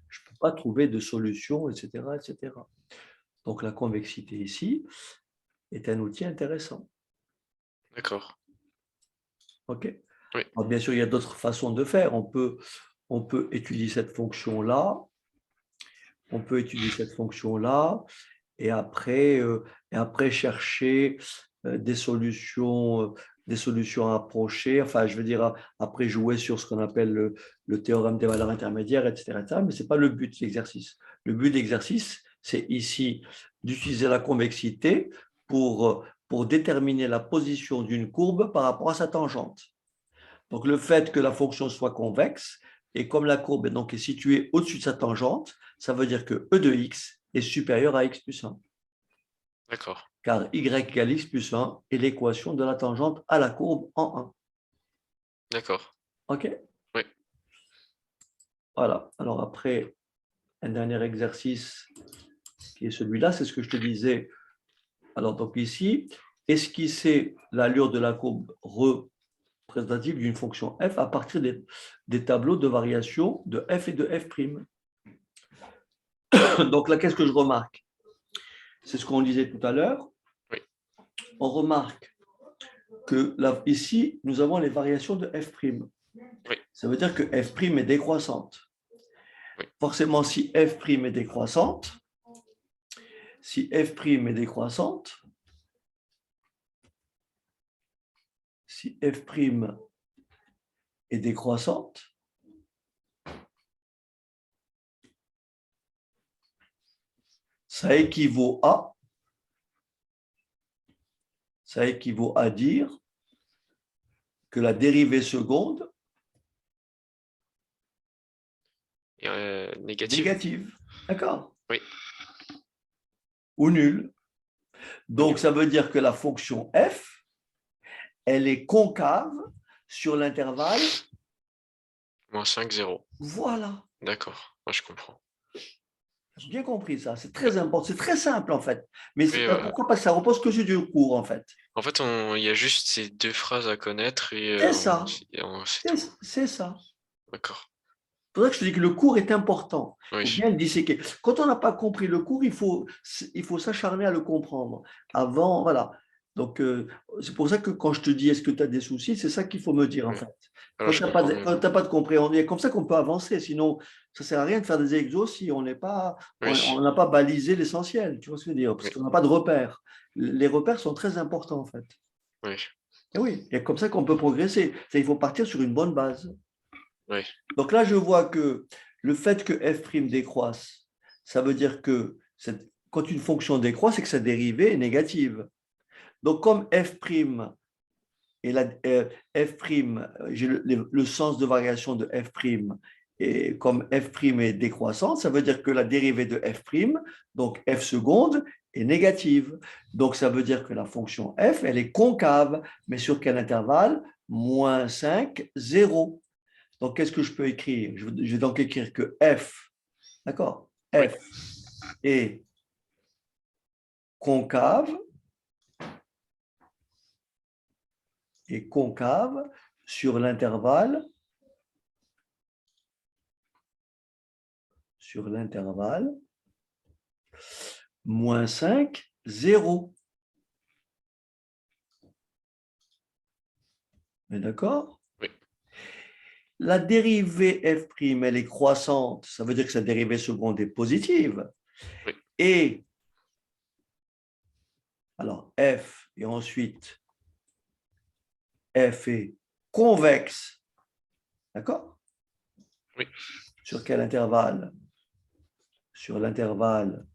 Je ne peux pas trouver de solution, etc., etc. Donc la convexité ici est un outil intéressant. D'accord. OK. Oui, Alors, bien sûr, il y a d'autres façons de faire. On peut étudier cette fonction-là. On peut étudier cette fonction-là. Et après chercher des solutions approchées, enfin, je veux dire, après jouer sur ce qu'on appelle le théorème des valeurs intermédiaires, etc. Mais ce n'est pas le but de l'exercice. Le but de l'exercice, c'est ici d'utiliser la convexité pour déterminer la position d'une courbe par rapport à sa tangente. Donc, le fait que la fonction soit convexe, et comme la courbe est située au-dessus de sa tangente, ça veut dire que e de x est supérieur à x plus 1. d'accord. Car y égale x plus 1 est l'équation de la tangente à la courbe en 1. D'accord. OK? Oui, Voilà. Alors après, un dernier exercice qui est celui-là, c'est ce que je te disais. Alors donc ici, esquisser l'allure de la courbe représentative d'une fonction f à partir des tableaux de variation de f et de f'. Donc là, qu'est-ce que je remarque? C'est ce qu'on disait tout à l'heure. oui, On remarque que là, ici, nous avons les variations de f'. oui, Ça veut dire que f' est décroissante. oui. Forcément, si f' est décroissante, si f' est décroissante, si f' est décroissante, ça équivaut à dire que la dérivée seconde Et, est négative? négative. D'accord? Oui, Ou nulle. ou Donc, nul. ça veut dire que la fonction f, elle est concave sur l'intervalle. Moins 5, 0. Voilà. D'accord. Moi, je comprends. J'ai bien compris ça. C'est Oui, très important. C'est très simple, en fait. Mais oui, pourquoi? Parce que ça repose que sur du cours, en fait. en fait, il y a juste ces deux phrases à connaître et C'est ça. c'est tout. C'est ça. D'accord. C'est pour ça que je te dis que le cours est important. Il faut Oui, bien le disséquer. Quand on n'a pas compris le cours, il faut s'acharner à le comprendre. Avant, voilà. Donc, c'est pour ça que quand je te dis est-ce que tu as des soucis, c'est ça qu'il faut me dire, en oui. fait. Alors, Quand je tu n'as comprends mieux. pas de compréhension, c'est comme ça qu'on peut avancer. Sinon, ça ne sert à rien de faire des exos si on Oui, n'a pas balisé l'essentiel. Tu vois ce que je veux dire? Parce oui, qu'on n'a pas de repères. Les repères sont très importants, en fait. oui, Et oui, et comme ça qu'on peut progresser. Il faut partir sur une bonne base. oui. Donc là, je vois que le fait que f' décroisse, ça veut dire que quand une fonction décroît, c'est que sa dérivée est négative. Donc comme f' et f', j'ai le sens de variation de f', et comme f' est décroissante, ça veut dire que la dérivée de f', donc f seconde, est négative. Donc, ça veut dire que la fonction f, elle est concave, mais sur quel intervalle? Moins 5, 0. Donc, qu'est-ce que je peux écrire? Je vais donc écrire que f, d'accord? Oui. F est concave sur l'intervalle moins 5, 0. Mais d'accord? Oui. La dérivée f', elle est croissante, ça veut dire que sa dérivée seconde est positive. Oui. Et alors f, et ensuite f est convexe, d'accord? Oui. Sur quel intervalle? Sur l'intervalle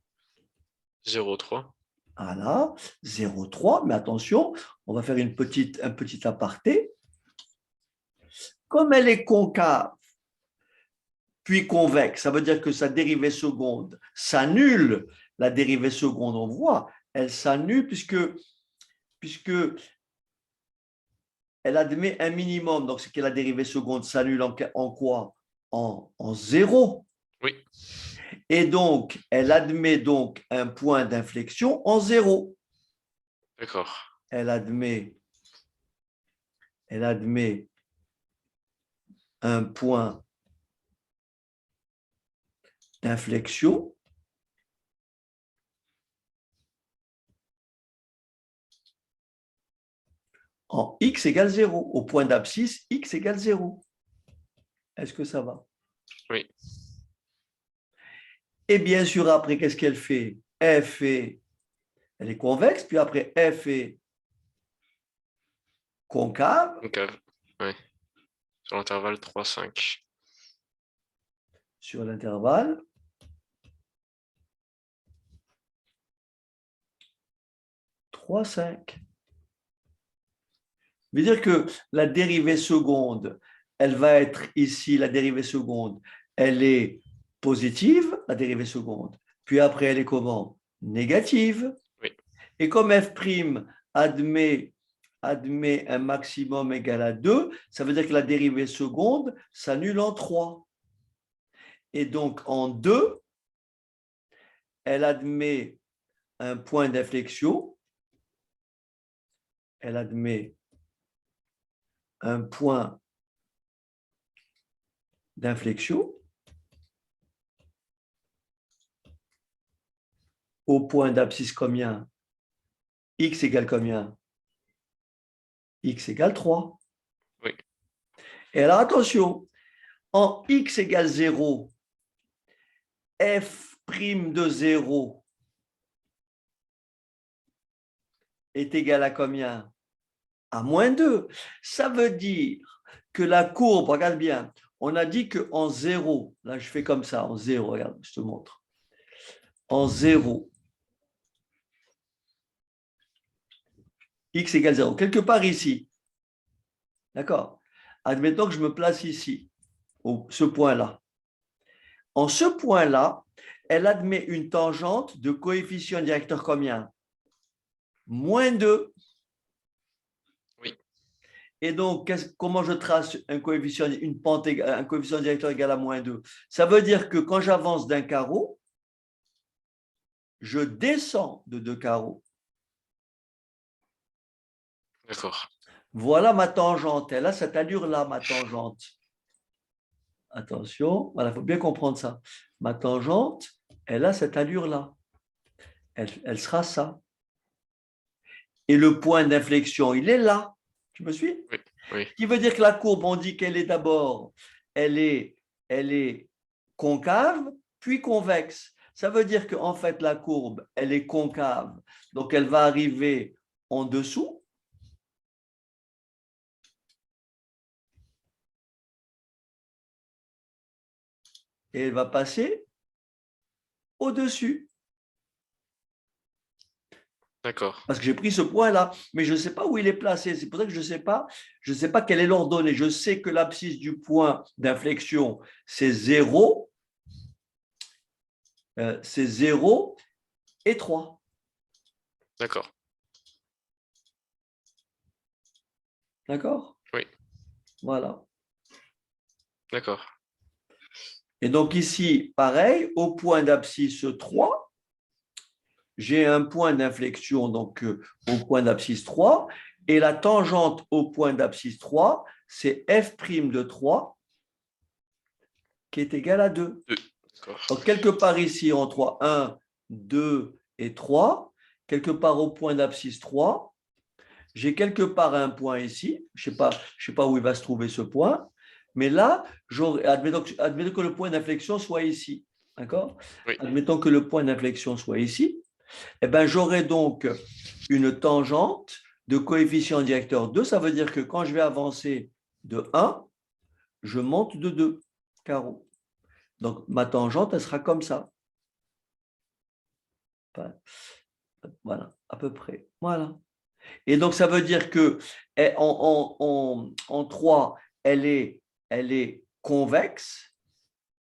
0,3. voilà, 0,3, mais attention, on va faire un petit aparté. Comme elle est concave, puis convexe, ça veut dire que sa dérivée seconde s'annule. La dérivée seconde, on voit, elle s'annule puisque elle admet un minimum. Donc, c'est que la dérivée seconde s'annule en quoi? En 0. Oui. Et donc, elle admet donc un point d'inflexion en 0. D'accord. Elle admet un point d'inflexion en x égale 0, au point d'abscisse x égale 0. Est-ce que ça va? Oui. Et bien sûr, après, qu'est-ce qu'elle fait? Elle est convexe, puis après, f est concave. Concave. Oui. Sur l'intervalle 3, 5. Sur l'intervalle 3, 5. Ça veut dire que la dérivée seconde, elle va être ici, la dérivée seconde, elle est positive, la dérivée seconde. Puis après, elle est comment? Négative. Oui. Et comme f' admet un maximum égal à 2, ça veut dire que la dérivée seconde s'annule en 3. Et donc, en 2, elle admet un point d'inflexion. Elle admet un point d'inflexion au point d'abscisse combien? X égale combien? X égale 3. Oui. Et alors, attention, en x égale 0, f' de 0 est égal à combien? À moins 2. Ça veut dire que la courbe, regarde bien, on a dit qu'en 0, là je fais comme ça, en 0, regarde, je te montre. En 0, x égale 0, quelque part ici. D'accord? Admettons que je me place ici, ce point-là. En ce point-là, elle admet une tangente de coefficient directeur combien? Moins 2. Oui. Et donc, comment je trace un coefficient, un coefficient directeur égal à moins 2? Ça veut dire que quand j'avance d'un carreau, je descends de 2 carreaux. D'accord. Voilà ma tangente. Elle a cette allure-là, ma tangente. Attention, voilà, il faut bien comprendre ça. Ma tangente, elle a cette allure-là. Elle sera ça. Et le point d'inflexion, il est là. Tu me suis? Oui. Oui. Ce qui veut dire que la courbe, on dit qu'elle est d'abord, elle est concave, puis convexe. Ça veut dire qu'en fait, la courbe, elle est concave. Donc, elle va arriver en dessous. Et elle va passer au-dessus. D'accord. Parce que j'ai pris ce point-là, mais je ne sais pas où il est placé. C'est pour ça que je ne sais pas quelle est l'ordonnée. Je sais que l'abscisse du point d'inflexion, c'est 0, c'est 0 et 3. D'accord. D'accord? Oui. Voilà. D'accord. Et donc ici, pareil, au point d'abscisse 3, j'ai un point d'inflexion donc au point d'abscisse 3, et la tangente au point d'abscisse 3, c'est f' de 3 qui est égal à 2. D'accord. Donc quelque part ici, en 3, 1, 2 et 3, quelque part au point d'abscisse 3, j'ai quelque part un point ici, je ne sais pas où il va se trouver ce point, mais là, admettons que le point d'inflexion soit ici. D'accord? Oui. Admettons que le point d'inflexion soit ici. Eh ben, j'aurai donc une tangente de coefficient directeur 2. Ça veut dire que quand je vais avancer de 1, je monte de 2 carreaux. Donc, ma tangente, elle sera comme ça. Enfin, voilà, à peu près. Voilà. Et donc, ça veut dire que en 3, elle est convexe,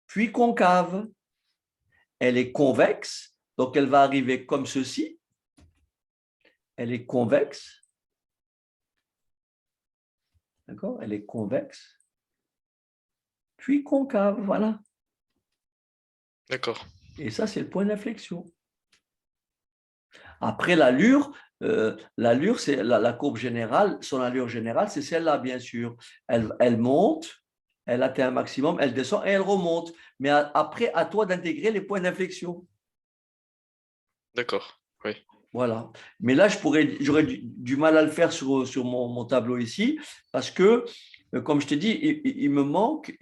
puis concave. Elle est convexe, donc elle va arriver comme ceci. Elle est convexe. D'accord? Elle est convexe, puis concave. Voilà. D'accord. Et ça, c'est le point d'inflexion. Après, l'allure, c'est la courbe générale, son allure générale, c'est celle-là, bien sûr. Elle monte, elle atteint un maximum, elle descend et elle remonte. Mais après, à toi d'intégrer les points d'inflexion. D'accord. Oui. Voilà. Mais là, j'aurais du mal à le faire sur mon tableau ici, parce que, comme je t'ai dit, il me manque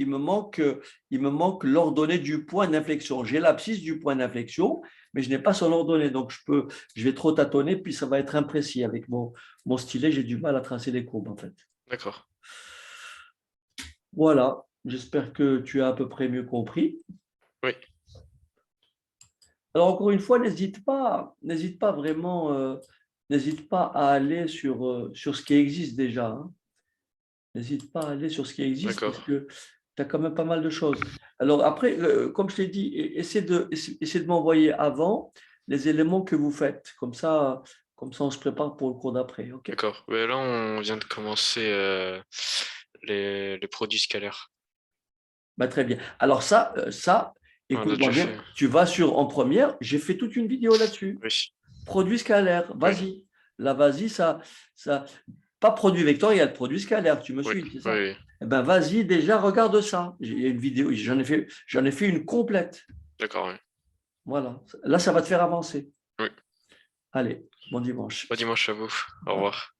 l'ordonnée du point d'inflexion. J'ai l'abscisse du point d'inflexion, mais je n'ai pas son ordonnée. Donc, je vais trop tâtonner, puis ça va être imprécis. Avec mon stylet, j'ai du mal à tracer les courbes, en fait. D'accord. Voilà. J'espère que tu as à peu près mieux compris. Oui. Alors, encore une fois, n'hésite pas à aller sur ce qui existe déjà, hein. N'hésite pas à aller sur ce qui existe parce D'accord. que tu as quand même pas mal de choses. Alors, après, comme je t'ai dit, essaie de m'envoyer avant les éléments que vous faites. Comme ça, on se prépare pour le cours d'après. OK? D'accord. Ben là, on vient de commencer les produits scalaires. Bah, très bien. Alors, On a écoute-moi déjà bien, fait. tu vas en première, j'ai fait toute une vidéo là-dessus. Oui. Produit scalaire, Oui. vas-y. Là, vas-y, pas produit vectoriel, produit scalaire, tu me Oui. suis, c'est ça? Oui. Eh ben, vas-y, déjà, regarde ça. Il y a une vidéo, j'en ai fait une complète. D'accord. Oui. Voilà. Là, ça va te faire avancer. Oui. Allez, bon dimanche. Bon dimanche à vous. Au revoir.